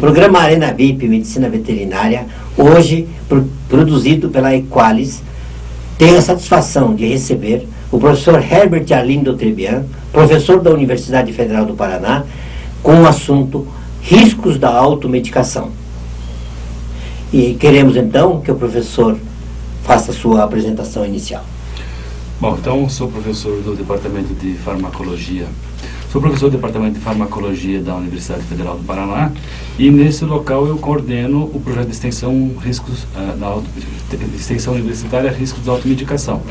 Programa Arena VIP Medicina Veterinária, hoje produzido pela Equalis, tenho a satisfação de receber o professor Herbert Arlindo Trebian, professor da Universidade Federal do Paraná, com o assunto Riscos da Automedicação. E queremos então que o professor faça a sua apresentação inicial. Bom, então sou professor do Departamento de Farmacologia. Sou professor do Departamento de Farmacologia da Universidade Federal do Paraná e nesse local eu coordeno o projeto de extensão extensão universitária Riscos da Automedicação,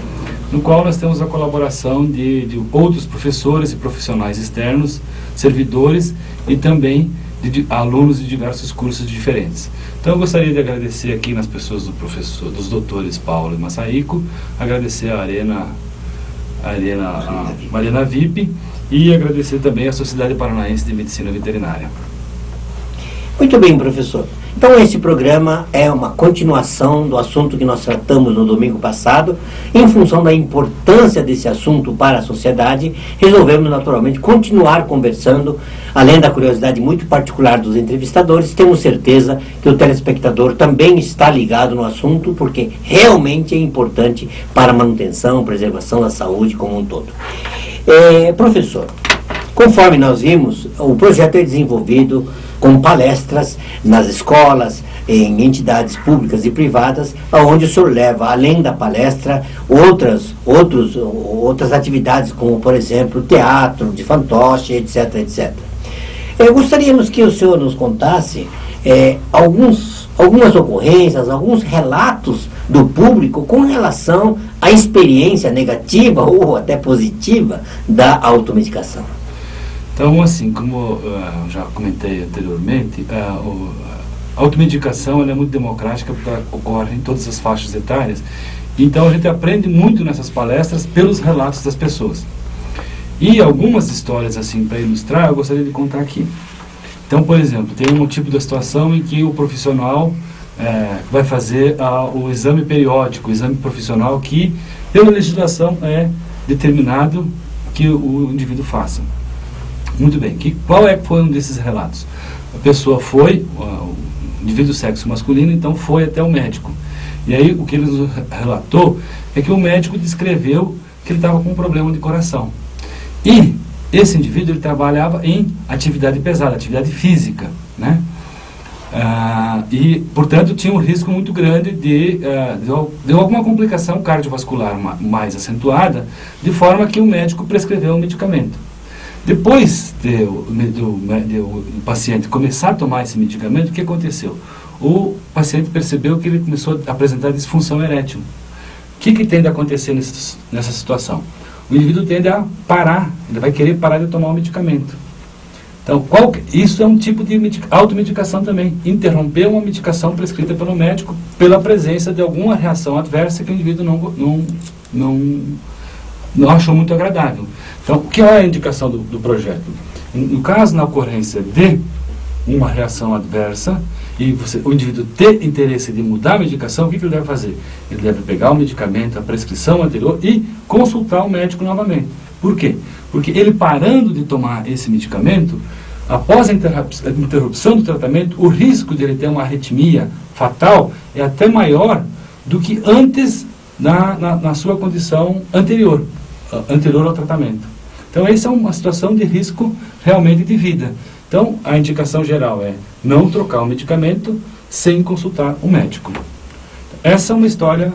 no qual nós temos a colaboração de outros professores e profissionais externos, servidores e também de alunos de diversos cursos diferentes. Então eu gostaria de agradecer aqui nas pessoas dos doutores Paulo e Massaíco, agradecer a Arena VIP e agradecer também à Sociedade Paranaense de Medicina Veterinária. Muito bem, professor. Então esse programa é uma continuação do assunto que nós tratamos no domingo passado. Em função da importância desse assunto para a sociedade, resolvemos naturalmente continuar conversando. Além da curiosidade muito particular dos entrevistadores, temos certeza que o telespectador também está ligado no assunto, porque realmente é importante para a manutenção, preservação da saúde como um todo. Professor, conforme nós vimos, o projeto é desenvolvido com palestras nas escolas, em entidades públicas e privadas, onde o senhor leva, além da palestra, outras atividades, como, por exemplo, teatro, de fantoche, etc, etc. Gostaríamos que o senhor nos contasse algumas ocorrências, alguns relatos do público com relação à experiência negativa ou até positiva da automedicação. Então, assim, como já comentei anteriormente, a automedicação ela é muito democrática, porque ocorre em todas as faixas etárias. Então, a gente aprende muito nessas palestras pelos relatos das pessoas. E algumas histórias, assim, para ilustrar, eu gostaria de contar aqui. Então, por exemplo, tem um tipo de situação em que o profissional vai fazer o exame periódico, o exame profissional que, pela legislação, é determinado que o indivíduo faça. Muito bem, qual foi um desses relatos? A pessoa foi, o indivíduo do sexo masculino, então foi até o médico. E aí o que ele nos relatou é que o médico descreveu que ele estava com um problema de coração. E esse indivíduo ele trabalhava em atividade pesada, atividade física, né? E, portanto, tinha um risco muito grande de alguma complicação cardiovascular mais acentuada, de forma que o médico prescreveu um medicamento. Depois do paciente começar a tomar esse medicamento, o que aconteceu? O paciente percebeu que ele começou a apresentar disfunção erétil. O que tende a acontecer nessa situação? O indivíduo tende a parar, ele vai querer parar de tomar o medicamento. Então, isso é um tipo de automedicação também. Interromper uma medicação prescrita pelo médico pela presença de alguma reação adversa que o indivíduo não achou muito agradável. Então, o que é a indicação do projeto? No caso, na ocorrência de uma reação adversa e o indivíduo ter interesse de mudar a medicação, o que ele deve fazer? Ele deve pegar o medicamento, a prescrição anterior e consultar o médico novamente. Por quê? Porque ele parando de tomar esse medicamento, após a interrupção do tratamento, o risco de ele ter uma arritmia fatal é até maior do que antes na sua condição anterior ao tratamento. Então, essa é uma situação de risco realmente de vida. Então, a indicação geral é não trocar o medicamento sem consultar o médico. Essa é uma história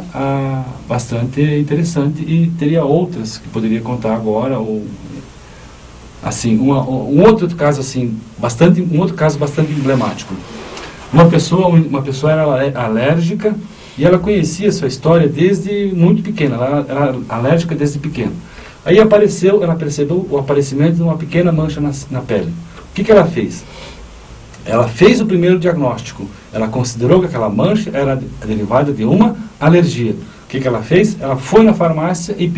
bastante interessante e teria outras que poderia contar agora, ou assim, um outro caso bastante emblemático. Uma pessoa era alérgica e ela conhecia sua história desde muito pequena, ela era alérgica desde pequena. Aí ela percebeu o aparecimento de uma pequena mancha na pele. O que ela fez? Ela fez o primeiro diagnóstico. Ela considerou que aquela mancha era derivada de uma alergia. O que ela fez? Ela foi na farmácia e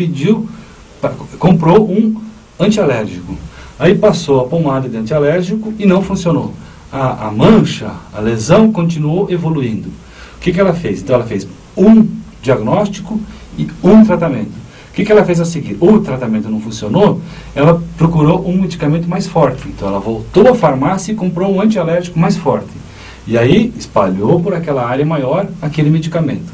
comprou um antialérgico. Aí passou a pomada de antialérgico e não funcionou. A mancha, a lesão continuou evoluindo. O que ela fez? Então ela fez um diagnóstico e um tratamento. O que ela fez a seguir? O tratamento não funcionou, ela procurou um medicamento mais forte. Então ela voltou à farmácia e comprou um antialérgico mais forte. E aí espalhou por aquela área maior aquele medicamento.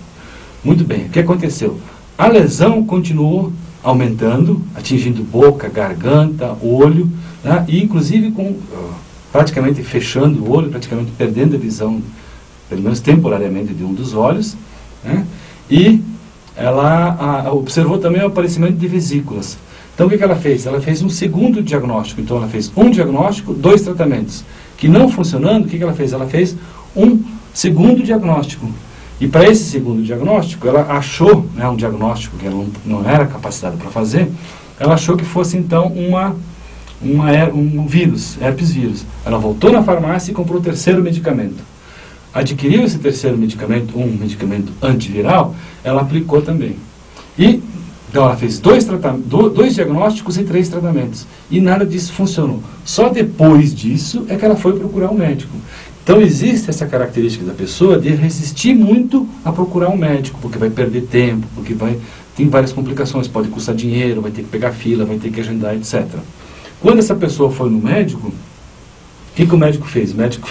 Muito bem, o que aconteceu? A lesão continuou aumentando, atingindo boca, garganta, olho, né? E inclusive praticamente fechando o olho, praticamente perdendo a visão, pelo menos temporariamente, de um dos olhos, né? E ela observou também o aparecimento de vesículas. Então o que ela fez? Ela fez um segundo diagnóstico. Então ela fez um diagnóstico, 2 tratamentos. Que não funcionando, o que ela fez? Ela fez um segundo diagnóstico. E para esse segundo diagnóstico, ela achou, né, um diagnóstico que ela não era capacitada para fazer, ela achou que fosse então um vírus, herpes vírus. Ela voltou na farmácia e comprou o 3º medicamento. Adquiriu esse 3º medicamento, um medicamento antiviral, ela aplicou também. E então ela fez 2 diagnósticos e 3 tratamentos. E nada disso funcionou. Só depois disso é que ela foi procurar um médico. Então existe essa característica da pessoa de resistir muito a procurar um médico, porque vai perder tempo, porque tem várias complicações, pode custar dinheiro, vai ter que pegar fila, vai ter que agendar, etc. Quando essa pessoa foi no médico, o que o médico fez? O médico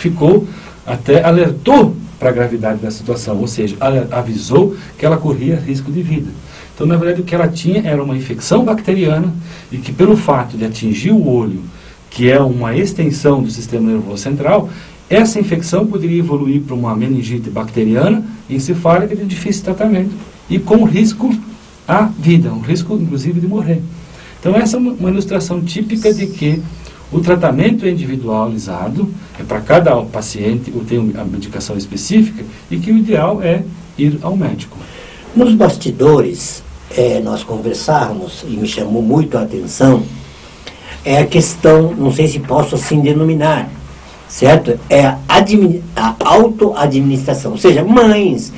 até alertou para a gravidade da situação, ou seja, avisou que ela corria risco de vida. Então, na verdade, o que ela tinha era uma infecção bacteriana e que, pelo fato de atingir o olho, que é uma extensão do sistema nervoso central, essa infecção poderia evoluir para uma meningite bacteriana encefálica de difícil tratamento e com risco à vida, um risco, inclusive, de morrer. Então, essa é uma ilustração típica de que o tratamento é individualizado, é para cada paciente, tem a medicação específica e que o ideal é ir ao médico. Nos bastidores, nós conversávamos e me chamou muito a atenção a questão, não sei se posso assim denominar, certo? É a auto-administração, ou seja, mães,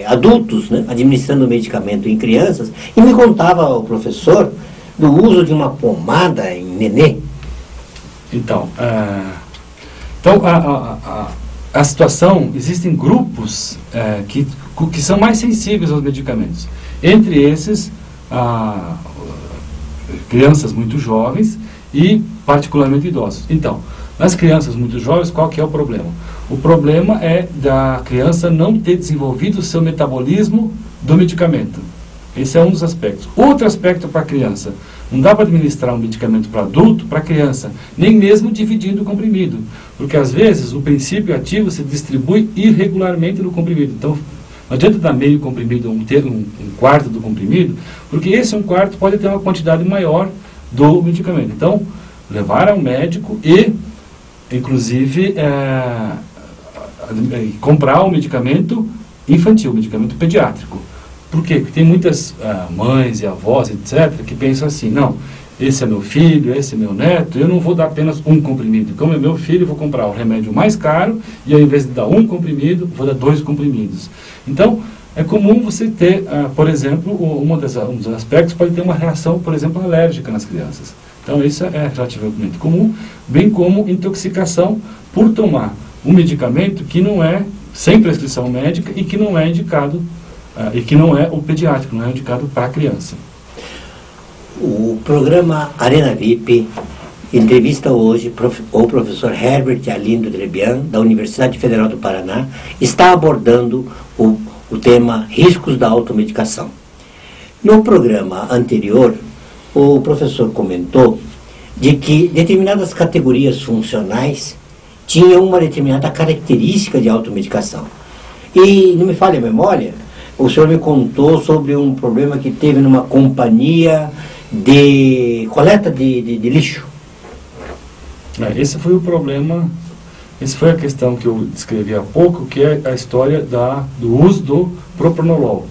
adultos, né, administrando medicamento em crianças, e me contava o professor do uso de uma pomada em nenê. Então, a situação, existem grupos que são mais sensíveis aos medicamentos. Entre esses, crianças muito jovens e particularmente idosos. Então, nas crianças muito jovens, qual que é o problema? O problema é da criança não ter desenvolvido o seu metabolismo do medicamento. Esse é um dos aspectos. Outro aspecto para a criança, não dá para administrar um medicamento para adulto, para criança, nem mesmo dividindo o comprimido, porque às vezes o princípio ativo se distribui irregularmente no comprimido. Então, não adianta dar meio comprimido ou um quarto do comprimido, porque esse 1/4 pode ter uma quantidade maior do medicamento. Então, levar ao médico e, inclusive, comprar o medicamento infantil, medicamento pediátrico. Por quê? Porque tem muitas mães e avós, etc., que pensam assim, não, esse é meu filho, esse é meu neto, eu não vou dar apenas um comprimido. Como é meu filho, eu vou comprar o remédio mais caro e ao invés de dar um comprimido, vou dar 2 comprimidos. Então, é comum você ter, por exemplo, um dos aspectos pode ter uma reação, por exemplo, alérgica nas crianças. Então, isso é relativamente comum, bem como intoxicação por tomar um medicamento que não é sem prescrição médica e que não é indicado, e que não é o pediátrico, não é indicado para a criança. O programa Arena VIP entrevista hoje o professor Herbert Arlindo Trebian, da Universidade Federal do Paraná, está abordando o tema riscos da automedicação. No programa anterior, o professor comentou de que determinadas categorias funcionais tinham uma determinada característica de automedicação. E, não me falha a memória, o senhor me contou sobre um problema que teve numa companhia de coleta de lixo. Esse foi o problema, essa foi a questão que eu descrevi há pouco, que é a história do uso do propranolol.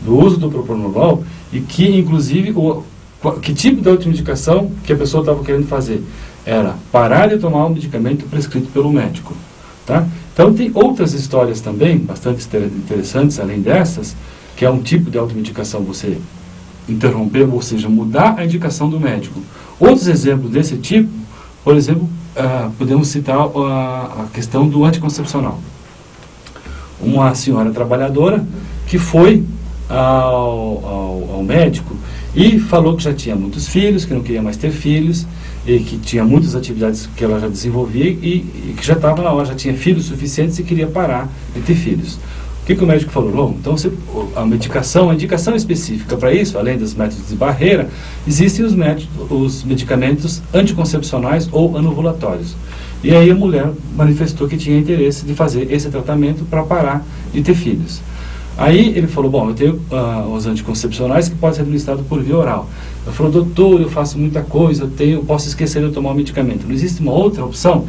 Do uso do propranolol e que, inclusive, que tipo de automedicação que a pessoa estava querendo fazer? Era parar de tomar um medicamento prescrito pelo médico. Tá? Então, tem outras histórias também, bastante interessantes, além dessas, que é um tipo de automedicação, você interromper, ou seja, mudar a indicação do médico. Outros exemplos desse tipo, por exemplo, podemos citar a questão do anticoncepcional. Uma senhora trabalhadora que foi ao médico e falou que já tinha muitos filhos, que não queria mais ter filhos, e que tinha muitas atividades que ela já desenvolvia e que já estava na hora, já tinha filhos suficientes e queria parar de ter filhos. O que o médico falou? Bom, então a indicação específica para isso, além dos métodos de barreira, existem os medicamentos anticoncepcionais ou anovulatórios. E aí a mulher manifestou que tinha interesse de fazer esse tratamento para parar de ter filhos. Aí ele falou, bom, eu tenho os anticoncepcionais que podem ser administrados por via oral. Ela falou, doutor, eu faço muita coisa, eu posso esquecer de tomar o medicamento. Não existe uma outra opção?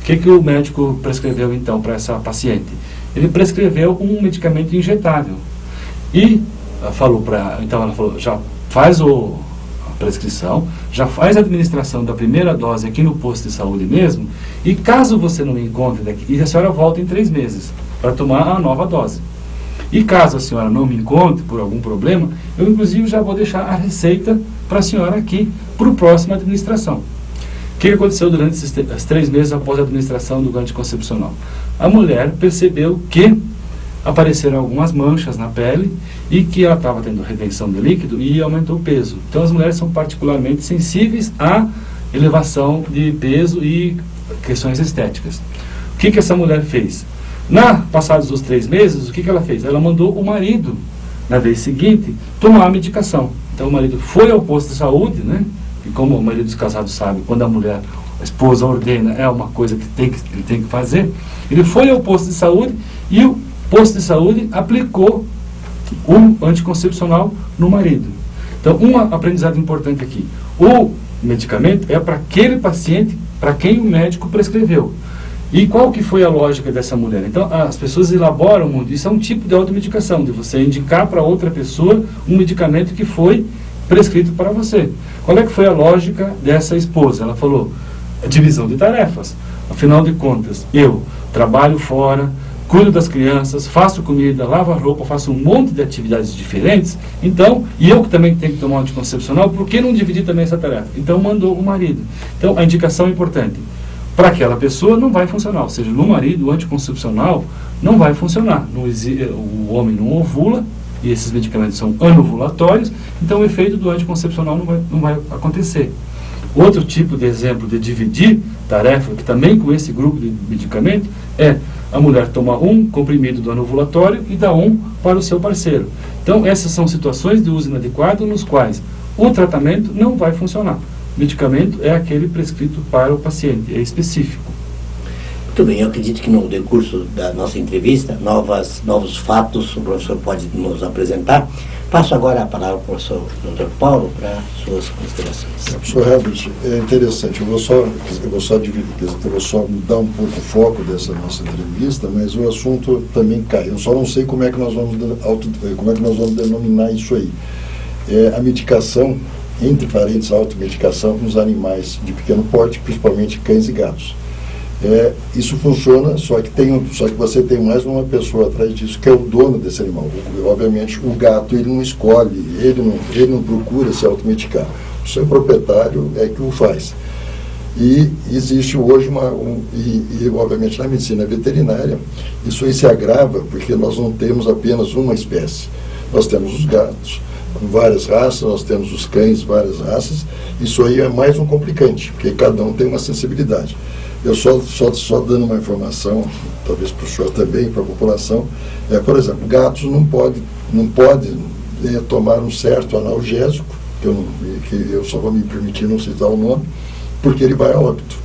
O que o médico prescreveu então para essa paciente? Ele prescreveu um medicamento injetável. E então ela falou, já faz a prescrição, já faz a administração da primeira dose aqui no posto de saúde mesmo, e caso você não encontre daqui, e a senhora volta em 3 meses para tomar a nova dose. E caso a senhora não me encontre por algum problema, eu inclusive já vou deixar a receita para a senhora aqui para a próxima administração. O que aconteceu durante esses 3 meses após a administração do anticoncepcional? A mulher percebeu que apareceram algumas manchas na pele e que ela estava tendo retenção de líquido e aumentou o peso. Então as mulheres são particularmente sensíveis à elevação de peso e questões estéticas. O que essa mulher fez? Passados os 3 meses, o que ela fez? Ela mandou o marido, na vez seguinte, tomar a medicação. Então o marido foi ao posto de saúde, né? E como a maioria dos casados sabe, quando a esposa ordena, é uma coisa que ele tem que fazer. Ele foi ao posto de saúde e o posto de saúde aplicou o anticoncepcional no marido. Então, um aprendizado importante aqui. O medicamento é para aquele paciente para quem o médico prescreveu. E qual que foi a lógica dessa mulher? Então, as pessoas elaboram muito. Isso é um tipo de automedicação, de você indicar para outra pessoa um medicamento que foi prescrito para você. Qual é que foi a lógica dessa esposa? Ela falou, divisão de tarefas. Afinal de contas, eu trabalho fora, cuido das crianças, faço comida, lavo a roupa, faço um monte de atividades diferentes, então, e eu que também tenho que tomar um anticoncepcional, por que não dividir também essa tarefa? Então mandou o marido. Então a indicação é importante. Para aquela pessoa não vai funcionar, ou seja, no marido o anticoncepcional não vai funcionar. O homem não ovula, e esses medicamentos são anovulatórios, então o efeito do anticoncepcional não vai acontecer. Outro tipo de exemplo de dividir tarefa, que também com esse grupo de medicamento, é a mulher tomar um comprimido do anovulatório e dar um para o seu parceiro. Então essas são situações de uso inadequado nos quais o tratamento não vai funcionar. O medicamento é aquele prescrito para o paciente, é específico. Muito bem, eu acredito que no decurso da nossa entrevista, novos fatos o professor pode nos apresentar. Passo agora a palavra ao professor Dr. Paulo para suas considerações. Professor Herbert, é interessante, eu vou só mudar um pouco o foco dessa nossa entrevista, mas o assunto também cai. Eu só não sei como é que nós vamos denominar isso aí. A medicação, entre parênteses, a automedicação nos animais de pequeno porte, principalmente cães e gatos. Isso funciona, só que você tem mais uma pessoa atrás disso, que é o dono desse animal. Obviamente, o gato ele não escolhe, ele não procura se automedicar. O seu proprietário é que o faz. E existe hoje obviamente, na medicina veterinária, isso aí se agrava, porque nós não temos apenas uma espécie. Nós temos os gatos, várias raças, nós temos os cães, várias raças. Isso aí é mais um complicante, porque cada um tem uma sensibilidade. Eu só dando uma informação, talvez para o senhor também, para a população, por exemplo, gatos não pode tomar um certo analgésico, que eu só vou me permitir não citar o nome, porque ele vai a óbito.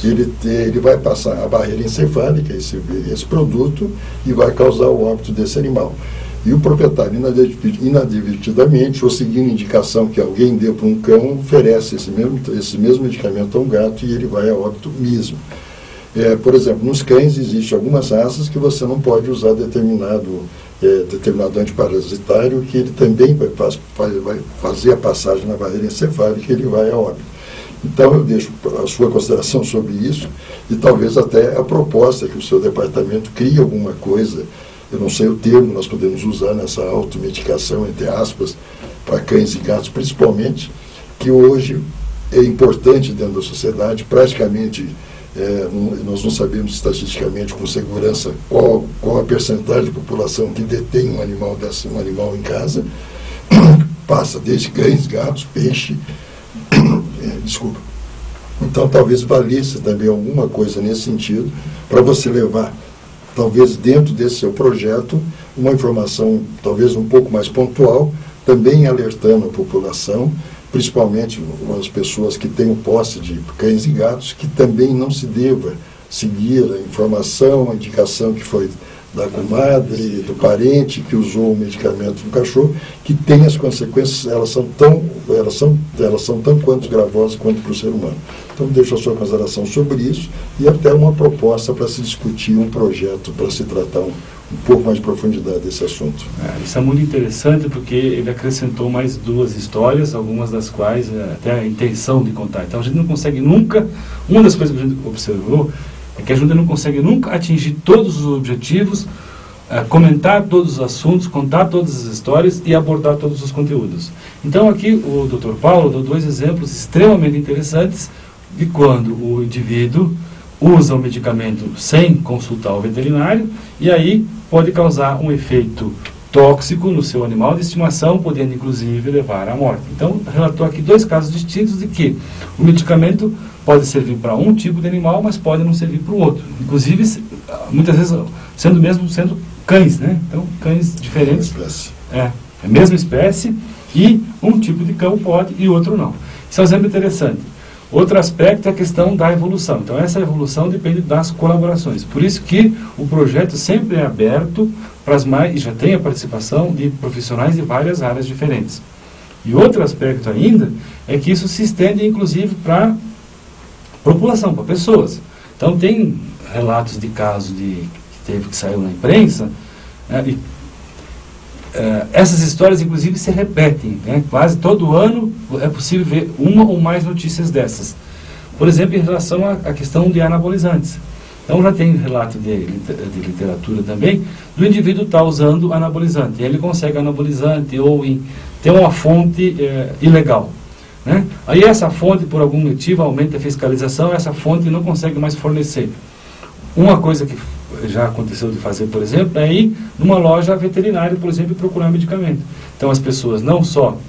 Ele vai passar a barreira encefálica, esse produto, e vai causar o óbito desse animal. E o proprietário, inadvertidamente, ou seguindo indicação que alguém deu para um cão, oferece esse mesmo medicamento a um gato e ele vai a óbito mesmo. Por exemplo, nos cães existem algumas raças que você não pode usar determinado antiparasitário, que ele também vai fazer a passagem na barreira encefálica e ele vai a óbito. Então eu deixo a sua consideração sobre isso e talvez até a proposta que o seu departamento crie alguma coisa. Eu não sei o termo nós podemos usar nessa automedicação, entre aspas, para cães e gatos, principalmente, que hoje é importante dentro da sociedade. Praticamente, nós não sabemos estatisticamente com segurança qual a percentagem da população que detém um animal em casa. Passa desde cães, gatos, peixe, Então, talvez valesse também alguma coisa nesse sentido, para você levar, talvez dentro desse seu projeto, uma informação talvez um pouco mais pontual, também alertando a população, principalmente as pessoas que têm posse de cães e gatos, que também não se deva seguir a informação, a indicação que foi da comadre, do parente que usou o medicamento do cachorro, que tem as consequências, elas são tão quanto gravosas quanto para o ser humano. Então, deixo a sua consideração sobre isso e até uma proposta para se discutir um projeto, para se tratar um pouco mais de profundidade desse assunto. Isso é muito interessante porque ele acrescentou mais 2 histórias, algumas das quais até a intenção de contar. Então, a gente não consegue nunca, uma das coisas que a gente observou é que a gente não consegue nunca atingir todos os objetivos, comentar todos os assuntos, contar todas as histórias e abordar todos os conteúdos. Então aqui o Dr. Paulo deu 2 exemplos extremamente interessantes de quando o indivíduo usa o medicamento sem consultar o veterinário e aí pode causar um efeito tóxico no seu animal de estimação, podendo inclusive levar à morte. Então relatou aqui 2 casos distintos de que o medicamento pode servir para um tipo de animal, mas pode não servir para o outro. Inclusive, muitas vezes, sendo cães, né? Então, cães diferentes. É a mesma espécie, e um tipo de cão pode e outro não. Isso é um exemplo interessante. Outro aspecto é a questão da evolução. Então, essa evolução depende das colaborações. Por isso que o projeto sempre é aberto para as mais, e já tem a participação de profissionais de várias áreas diferentes. E outro aspecto ainda é que isso se estende, inclusive, para população, para pessoas. Então tem relatos de casos que teve que saiu na imprensa, essas histórias inclusive se repetem, né? Quase todo ano é possível ver uma ou mais notícias dessas. Por exemplo, em relação à questão de anabolizantes. Então já tem relato de literatura também, do indivíduo estar usando anabolizante, e ele consegue anabolizante ou ter uma fonte ilegal. Né? Aí essa fonte, por algum motivo, aumenta a fiscalização, essa fonte não consegue mais fornecer. Uma coisa que já aconteceu de fazer, por exemplo, é ir numa loja veterinária, por exemplo, e procurar medicamento. Então as pessoas não só,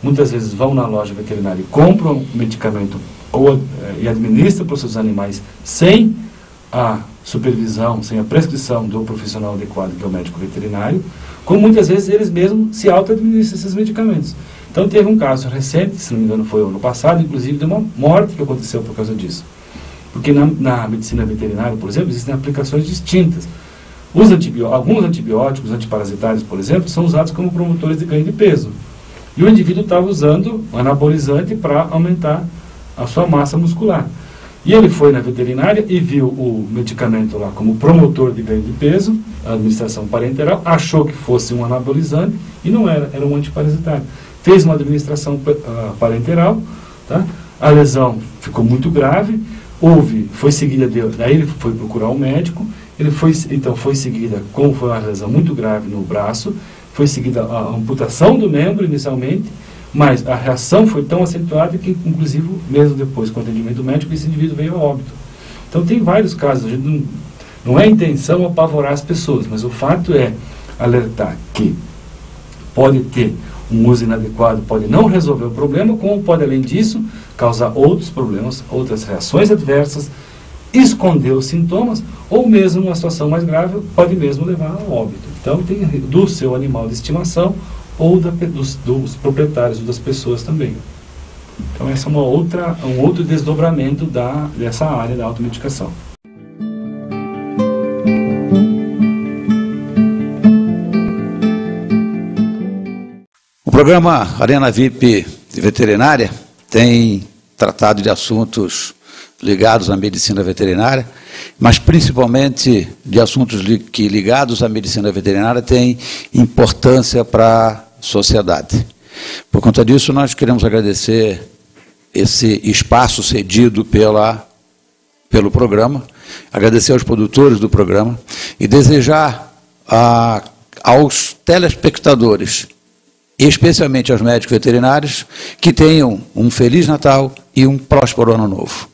muitas vezes vão na loja veterinária e compram medicamento e administram para os seus animais sem a supervisão, sem a prescrição do profissional adequado, que é o médico veterinário, como muitas vezes eles mesmos se auto-administram esses medicamentos. Então teve um caso recente, se não me engano foi ano passado, inclusive de uma morte que aconteceu por causa disso. Porque na medicina veterinária, por exemplo, existem aplicações distintas. Alguns antibióticos antiparasitários, por exemplo, são usados como promotores de ganho de peso. E o indivíduo estava usando anabolizante para aumentar a sua massa muscular. E ele foi na veterinária e viu o medicamento lá como promotor de ganho de peso, a administração parenteral, achou que fosse um anabolizante e não era, era um antiparasitário. Fez uma administração parenteral, tá? A lesão ficou muito grave, foi seguida, daí ele foi procurar um médico, então foi seguida, como foi uma lesão muito grave no braço, foi seguida a amputação do membro inicialmente, mas a reação foi tão acentuada que, inclusive, mesmo depois, com o atendimento médico, esse indivíduo veio a óbito. Então tem vários casos, a gente não é a intenção apavorar as pessoas, mas o fato é alertar que pode ter um uso inadequado, pode não resolver o problema, como pode, além disso, causar outros problemas, outras reações adversas, esconder os sintomas, ou mesmo, numa situação mais grave, pode mesmo levar ao óbito. Então, tem do seu animal de estimação ou dos proprietários ou das pessoas também. Então, essa é um outro desdobramento dessa área da automedicação. O programa Arena VIP de Veterinária tem tratado de assuntos ligados à medicina veterinária, mas principalmente de assuntos que ligados à medicina veterinária têm importância para a sociedade. Por conta disso, nós queremos agradecer esse espaço cedido pelo programa, agradecer aos produtores do programa e desejar aos telespectadores, especialmente aos médicos veterinários, que tenham um Feliz Natal e um próspero Ano Novo.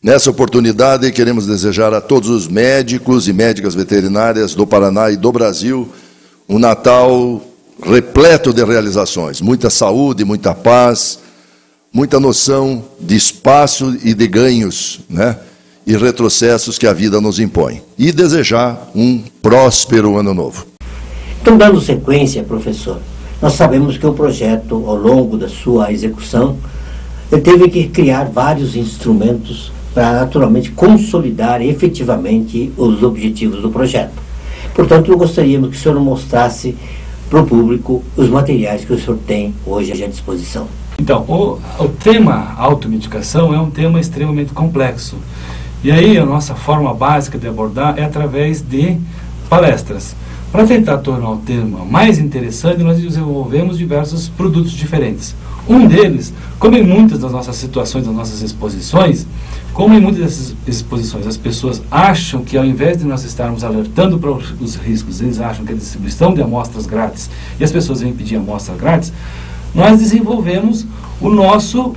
Nessa oportunidade, queremos desejar a todos os médicos e médicas veterinárias do Paraná e do Brasil um Natal repleto de realizações, muita saúde, muita paz, muita noção de espaço e de ganhos, né, e retrocessos que a vida nos impõe. E desejar um próspero ano novo. Então, dando sequência, professor, nós sabemos que o projeto, ao longo da sua execução, teve que criar vários instrumentos para, naturalmente, consolidar efetivamente os objetivos do projeto. Portanto, gostaríamos que o senhor mostrasse para o público os materiais que o senhor tem hoje à disposição. Então, o tema automedicação é um tema extremamente complexo. E aí a nossa forma básica de abordar é através de palestras. Para tentar tornar o tema mais interessante, nós desenvolvemos diversos produtos diferentes. Um deles, como em muitas das nossas situações, das nossas exposições, como em muitas dessas exposições as pessoas acham que ao invés de nós estarmos alertando para os riscos, eles acham que a distribuição de amostras grátis, e as pessoas vêm pedir amostra grátis, nós desenvolvemos o nosso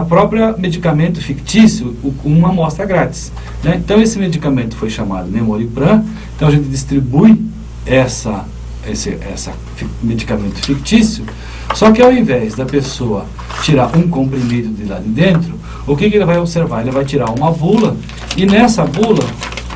próprio medicamento fictício, uma amostra grátis, né? Então esse medicamento foi chamado Memoripran. Então a gente distribui esse medicamento fictício, só que ao invés da pessoa tirar um comprimido de lá de dentro, o que ele vai observar? Ele vai tirar uma bula, e nessa bula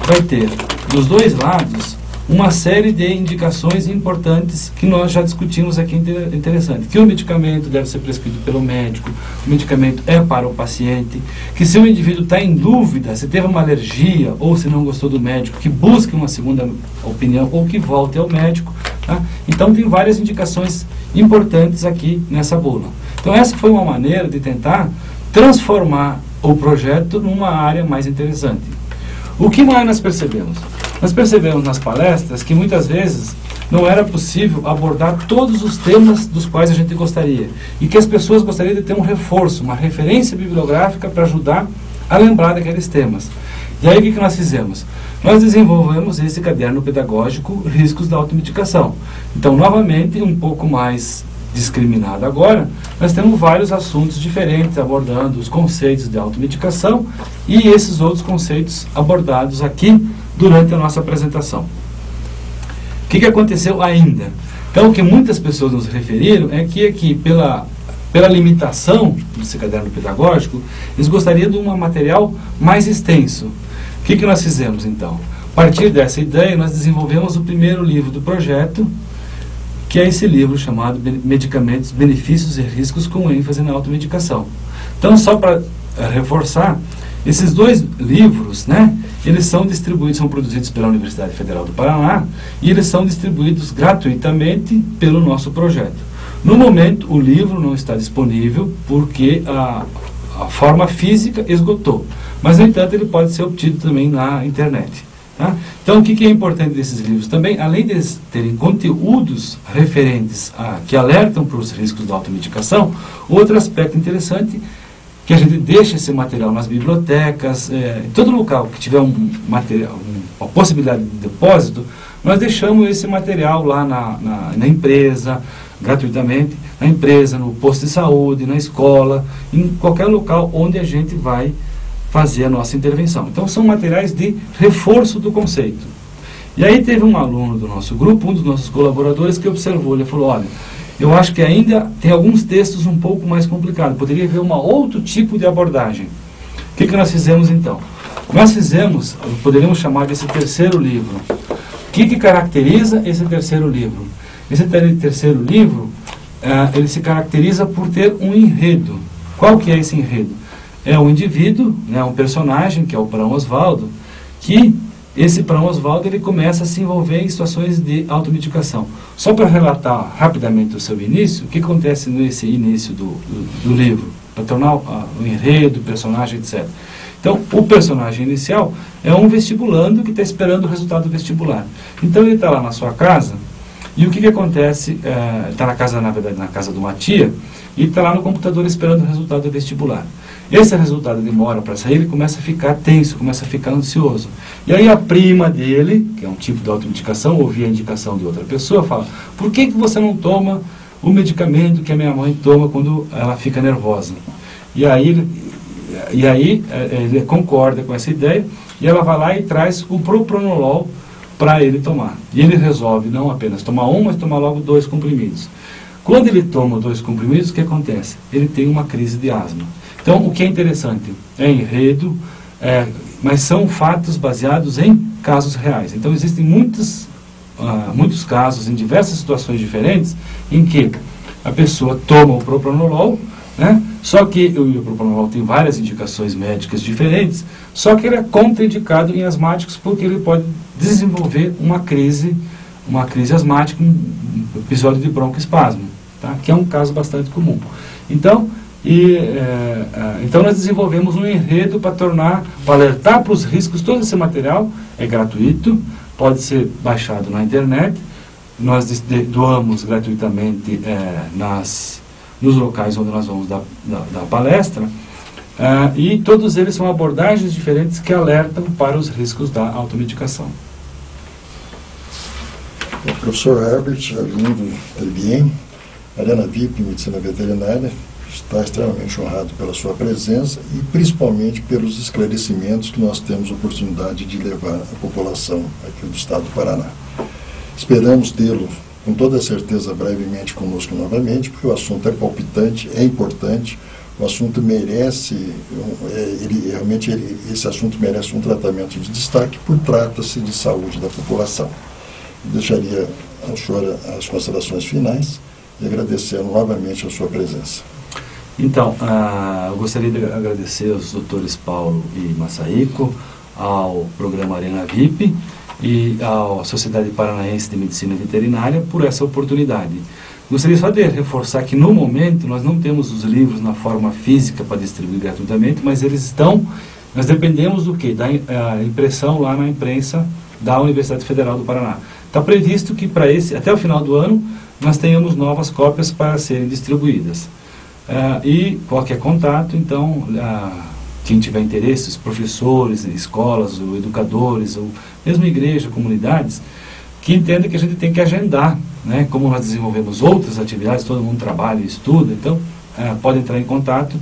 vai ter dos dois lados uma série de indicações importantes que nós já discutimos aqui, interessante. Que o medicamento deve ser prescrito pelo médico, o medicamento é para o paciente, que se o indivíduo está em dúvida, se teve uma alergia ou se não gostou do médico, que busque uma segunda opinião ou que volte ao médico. Tá? Então tem várias indicações importantes aqui nessa bula. Então essa foi uma maneira de tentar transformar o projeto numa área mais interessante. O que mais nós percebemos? Nós percebemos nas palestras que muitas vezes não era possível abordar todos os temas dos quais a gente gostaria, e que as pessoas gostariam de ter um reforço, uma referência bibliográfica para ajudar a lembrar daqueles temas. E aí o que nós fizemos? Nós desenvolvemos esse caderno pedagógico Riscos da Automedicação. Então, novamente, um pouco mais discriminado agora, nós temos vários assuntos diferentes abordando os conceitos de automedicação e esses outros conceitos abordados aqui durante a nossa apresentação. O que aconteceu ainda? Então, o que muitas pessoas nos referiram é que aqui, pela limitação desse caderno pedagógico, eles gostariam de um material mais extenso. O que nós fizemos, então? A partir dessa ideia, nós desenvolvemos o primeiro livro do projeto, que é esse livro chamado Medicamentos, Benefícios e Riscos, com ênfase na automedicação. Então, só para reforçar, esses dois livros, né, eles são distribuídos, são produzidos pela Universidade Federal do Paraná, e eles são distribuídos gratuitamente pelo nosso projeto. No momento, o livro não está disponível, porque a forma física esgotou. Mas, no entanto, ele pode ser obtido também na internet. Tá? Então, o que é importante desses livros também, além de terem conteúdos referentes que alertam para os riscos da automedicação, outro aspecto interessante que a gente deixa esse material nas bibliotecas, em todo local que tiver uma possibilidade de depósito, nós deixamos esse material lá na empresa, gratuitamente, na empresa, no posto de saúde, na escola, em qualquer local onde a gente vai fazer a nossa intervenção. Então, são materiais de reforço do conceito. E aí teve um aluno do nosso grupo, um dos nossos colaboradores, que observou, ele falou, olha, eu acho que ainda tem alguns textos um pouco mais complicados, poderia haver outro tipo de abordagem. O que nós fizemos, então? Nós fizemos, poderíamos chamar desse terceiro livro. O que caracteriza esse terceiro livro? Esse terceiro livro, ele se caracteriza por ter um enredo. Qual que é esse enredo? É um indivíduo, né, um personagem, que é o Prão Osvaldo, que esse Prão Osvaldo ele começa a se envolver em situações de automedicação. Só para relatar rapidamente o seu início, o que acontece nesse início do livro, para tornar o enredo, o personagem, etc. Então, o personagem inicial é um vestibulando que está esperando o resultado do vestibular. Então, ele está lá na sua casa, e o que acontece? Está na casa, na verdade, na casa de uma tia, e está lá no computador esperando o resultado do vestibular. Esse resultado demora para sair, ele começa a ficar tenso, começa a ficar ansioso. E aí a prima dele, que é um tipo de automedicação, ouvir a indicação de outra pessoa, fala, por que você não toma o medicamento que a minha mãe toma quando ela fica nervosa? E aí ele concorda com essa ideia, e ela vai lá e traz o propranolol para ele tomar. E ele resolve não apenas tomar um, mas tomar logo 2 comprimidos. Quando ele toma 2 comprimidos, o que acontece? Ele tem uma crise de asma. Então, o que é interessante é enredo, mas são fatos baseados em casos reais. Então, existem muitos casos, em diversas situações diferentes, em que a pessoa toma o propranolol, né? Só que o propranolol tem várias indicações médicas diferentes, só que ele é contraindicado em asmáticos porque ele pode desenvolver uma crise asmática, um episódio de broncoespasmo, tá? Que é um caso bastante comum. Então, então nós desenvolvemos um enredo para alertar para os riscos. Todo esse material é gratuito, pode ser baixado na internet, nós doamos gratuitamente nos locais onde nós vamos dar palestra, e todos eles são abordagens diferentes que alertam para os riscos da automedicação. O professor Herbert Arlindo Trebien, Arena VIP Medicina Veterinária, está extremamente honrado pela sua presença e principalmente pelos esclarecimentos que nós temos a oportunidade de levar à população aqui do estado do Paraná. Esperamos tê-lo com toda certeza brevemente conosco novamente, porque o assunto é palpitante, é importante, o assunto merece, esse assunto merece um tratamento de destaque, por trata-se de saúde da população. Deixaria ao senhor as considerações finais e agradecendo novamente a sua presença. Então, eu gostaria de agradecer aos doutores Paulo e Massarico, ao programa Arena VIP e à Sociedade Paranaense de Medicina Veterinária por essa oportunidade. Gostaria só de reforçar que no momento nós não temos os livros na forma física para distribuir gratuitamente, mas nós dependemos do quê? Da impressão lá na imprensa da Universidade Federal do Paraná. Está previsto que até o final do ano nós tenhamos novas cópias para serem distribuídas. E qualquer contato, então, quem tiver interesse, os professores, escolas, ou educadores, ou mesmo igreja, comunidades, que entendem que a gente tem que agendar, né? Como nós desenvolvemos outras atividades, todo mundo trabalha e estuda, então pode entrar em contato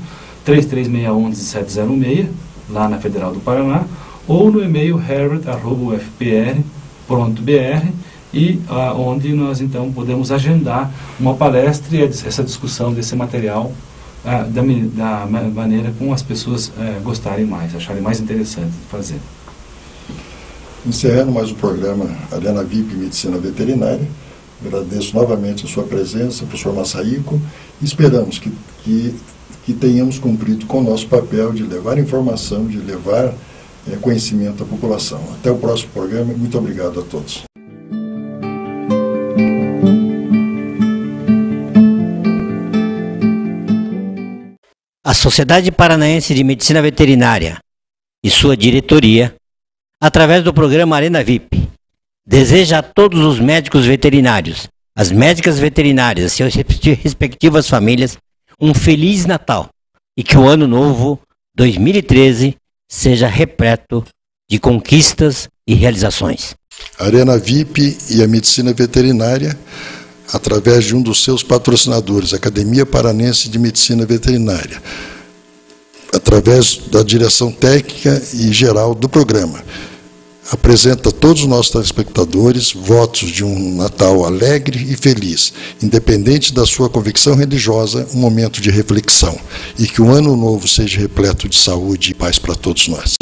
3361-1706, lá na Federal do Paraná, ou no e-mail herbert@ufpr.br, e onde nós então podemos agendar uma palestra e essa discussão desse material da maneira como as pessoas gostarem mais, acharem mais interessante de fazer. Encerrando mais o programa Arena VIP Medicina Veterinária, agradeço novamente a sua presença, professor Massarico, e esperamos que tenhamos cumprido com o nosso papel de levar informação, de levar conhecimento à população. Até o próximo programa e muito obrigado a todos. A Sociedade Paranaense de Medicina Veterinária e sua diretoria, através do programa Arena VIP, deseja a todos os médicos veterinários, as médicas veterinárias e suas respectivas famílias um Feliz Natal e que o ano novo 2013 seja repleto de conquistas e realizações. A Arena VIP e a Medicina Veterinária, através de um dos seus patrocinadores, a Academia Paranense de Medicina Veterinária, através da direção técnica e geral do programa, apresenta a todos os nossos telespectadores votos de um Natal alegre e feliz, independente da sua convicção religiosa, um momento de reflexão, e que o ano novo seja repleto de saúde e paz para todos nós.